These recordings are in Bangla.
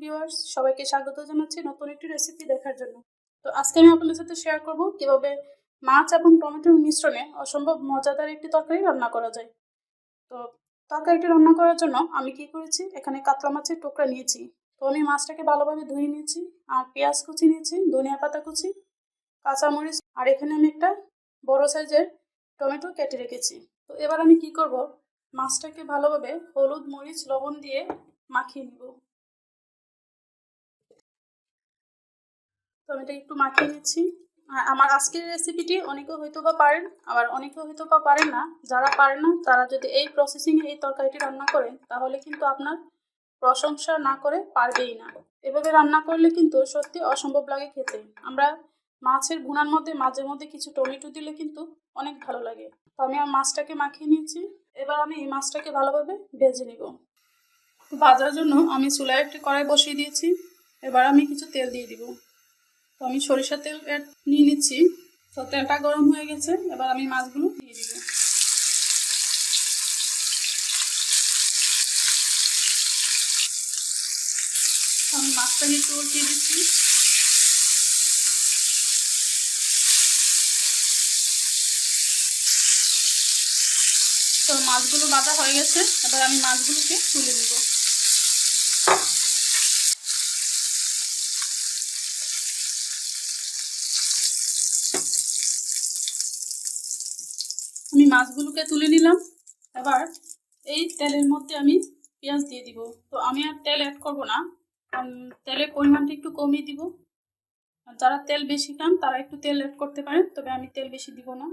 ভিউয়ার্স, সবাইকে স্বাগত জানাচ্ছি নতুন একটি রেসিপি দেখার জন্য। তো আজকে আমি আপনাদের সাথে শেয়ার করব কিভাবে মাছ এবং টমেটোর মিশ্রণে অসম্ভব মজাদার একটি তরকারি রান্না করা যায়। তো তরকারিটি রান্না করার জন্য আমি কি করেছি, এখানে কাতলা মাছের টুকরা নিয়েছি। তো আমি মাছটাকে ভালোভাবে ধুয়ে নিয়েছি, আর পেঁয়াজ কুচি নিয়েছি, ধনিয়া পাতা কুচি, কাঁচামরিচ, আর এখানে আমি একটা বড় সাইজের টমেটো কেটে রেখেছি। তো এবার আমি কি করব, মাছটাকে ভালোভাবে হলুদ মরিচ লবণ দিয়ে মাখিয়ে নিব। তো আমি এটা একটু মাখিয়ে নিচ্ছি। আর আমার আজকের রেসিপিটি অনেকে হয়তো বা পারেন, আবার অনেকে হয়তো বা পারেন না। যারা পারেন না তারা যদি এই প্রসেসিংয়ে এই তরকারিটি রান্না করেন, তাহলে কিন্তু আপনার প্রশংসা না করে পারবেই না। এভাবে রান্না করলে কিন্তু সত্যি অসম্ভব লাগে খেতে। আমরা মাছের ভুনার মধ্যে মাঝে মধ্যে কিছু টমেটো দিলে কিন্তু অনেক ভালো লাগে। তো আমি আমার মাছটাকে মাখিয়ে নিয়েছি। এবার আমি এই মাছটাকে ভালোভাবে ভেজে নিব। ভাজার জন্য আমি চুলায় একটি কড়াই বসিয়ে দিয়েছি। এবার আমি কিছু তেল দিয়ে দিব। তো আমি সরিষার তেল নিয়ে নিচ্ছি। তো তেলটা গরম হয়ে গেছে, এবার আমি মাছগুলো দিয়ে দিব। আমি মাছটাকে একটু উল্টিয়ে দিচ্ছি। তো মাছগুলো ভাজা হয়ে গেছে, এবার আমি মাছগুলোকে তুলে দেব। আমি মাছগুলোকে তুলে নিলাম। এবার এই তেলের মধ্যে আমি পেঁয়াজ দিয়ে দিব। তো আমি আর তেল অ্যাড করব না, তেলের পরিমাণটা একটু কমিয়ে দিব। যারা তেল বেশি খান তারা একটু তেল অ্যাড করতে পারেন, তবে আমি তেল বেশি দিব না,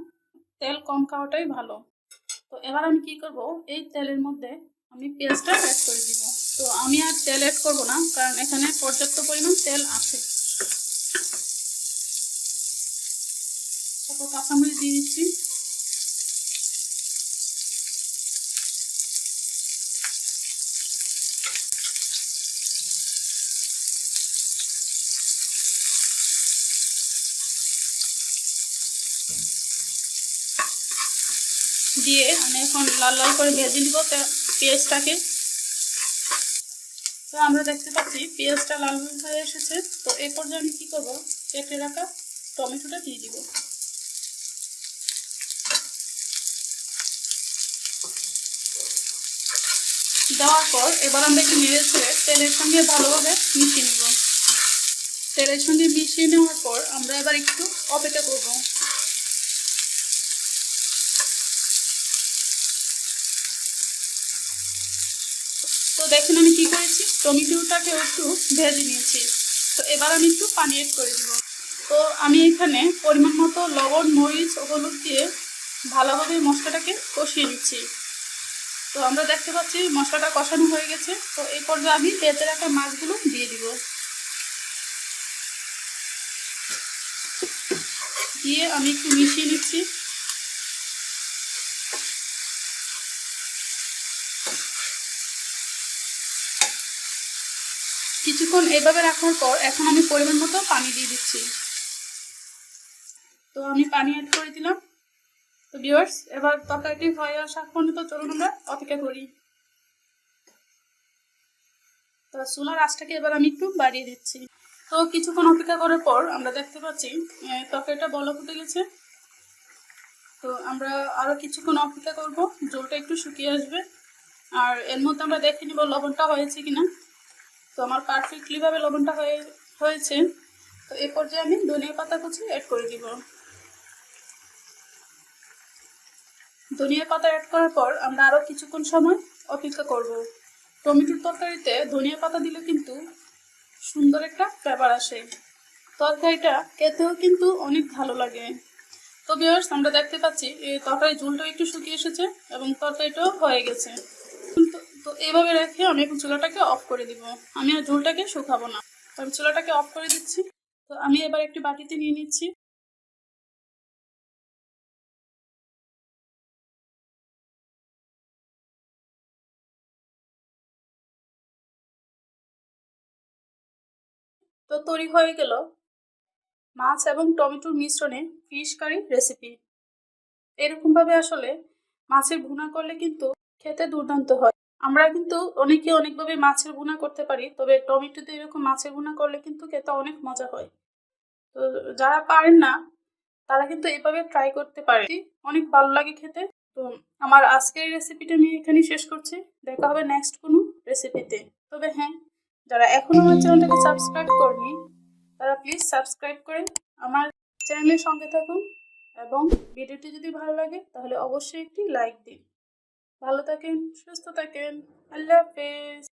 তেল কম খাওয়াটাই ভালো। তো এবার আমি কি করব, এই তেলের মধ্যে আমি পেঁয়াজটা অ্যাড করে দিব। তো আমি আর তেল অ্যাড করব না, কারণ এখানে পর্যাপ্ত পরিমাণ তেল আছে। তারপর কাঁচামরিচ দিয়ে দিচ্ছি। দিয়ে আমি এখন লাল লাল করে ভেজে নিব পেঁয়াজটাকে। তো আমরা দেখতে পাচ্ছি পেঁয়াজটা লাল হয়ে এসেছে। তো এই পর্যায়ে আমি কি করব, কেটে রাখা টমেটোটা দিয়ে দিব। দেওয়ার পর এবার আমরা একটু নেড়ে ছেড়ে তেলের সঙ্গে ভালোভাবে মিশিয়ে নেব। তেলের সঙ্গে মিশিয়ে নেওয়ার পর আমরা এবার একটু অপেক্ষা করব। তো দেখেন আমি কি করেছি, টমেটোটাকে একটু ভেজে নিয়েছি। তো এবার আমি একটু পানি অ্যাড করে দিব। তো আমি এখানে পরিমাণ মতো লবণ মরিচ ও হলুদ দিয়ে ভালোভাবে মশলাটাকে কষিয়ে নিচ্ছি। তো আমরা দেখতে পাচ্ছি মশলাটা কষানো হয়ে গেছে। তো এই পর্যায়ে আমি ভেজে রাখা মাছগুলো দিয়ে দিব। দিয়ে আমি একটু মিশিয়ে নিচ্ছি। কিছুক্ষণ এইভাবে রাখার পর এখন আমি পরিমাণ মতো পানি দিয়ে দিচ্ছি। তো আমি পানি অ্যাড করে দিলাম। তো ভিউয়ার্স, এবার তরকারিটি হয়ে আসা পর্যন্ত চলুন আমরা অপেক্ষা করি। তো চুলার আঁচটাকে এবার আমি একটু বাড়িয়ে দিচ্ছি। তো কিছুক্ষণ অপেক্ষা করার পর আমরা দেখতে পাচ্ছি তরকারিটা বলক উঠে গেছে। তো আমরা আরও কিছুক্ষণ অপেক্ষা করব, ঝোলটা একটু শুকিয়ে আসবে। আর এর মধ্যে আমরা দেখে নিব লবণটা হয়েছে কিনা। তো আমার পারফেক্টলিভাবে লবণটা হয়েছে। তো এই পর্যায়ে আমি ধনিয়া পাতা কুচি অ্যাড করে দিব। ধনিয়া পাতা অ্যাড করার পর আমরা আরও কিছুক্ষণ সময় অপেক্ষা করব। টমেটোর তরকারিতে ধনিয়া পাতা দিলে কিন্তু সুন্দর একটা ফ্লেভার আসে, তরকারিটা খেতেও কিন্তু অনেক ভালো লাগে। তো ভিউয়ার্স, আমরা দেখতে পাচ্ছি এই তরকারির ঝোলটাও একটু শুকিয়ে এসেছে এবং তরকারিটাও হয়ে গেছে। তো এইভাবে রেখে আমি এখন চুলাটাকে অফ করে দিব। আমি আর ঝোলটাকে শুকাবো না, তো আমি চুলাটাকে অফ করে দিচ্ছি। তো আমি এবার একটি বাটিতে নিয়ে নিচ্ছি। তো তৈরি হয়ে গেল মাছ এবং টমেটোর মিশ্রণে ফিশ কারি রেসিপি। এরকমভাবে আসলে মাছের ভুনা করলে কিন্তু খেতে দুর্দান্ত হয়। আমরা কিন্তু অনেকে অনেকভাবে মাছের ভুনা করতে পারি, তবে টমেটো দিয়ে এরকম মাছের ভুনা করলে কিন্তু খেতে অনেক মজা হয়। তো যারা পারেন না তারা কিন্তু এভাবে ট্রাই করতে পারে, অনেক ভালো লাগে খেতে। তো আমার আজকের রেসিপিটা আমি এখানেই শেষ করছি। দেখা হবে নেক্সট কোনো রেসিপিতে। তবে হ্যাঁ, যারা এখনো আমার চ্যানেলটাকে সাবস্ক্রাইব করেনি তারা প্লিজ সাবস্ক্রাইব করে আমার চ্যানেলের সঙ্গে থাকুন, এবং ভিডিওটি যদি ভালো লাগে তাহলে অবশ্যই একটি লাইক দিন। ভালো থাকেন, সুস্থ থাকেন, আল্লাহ হাফেজ।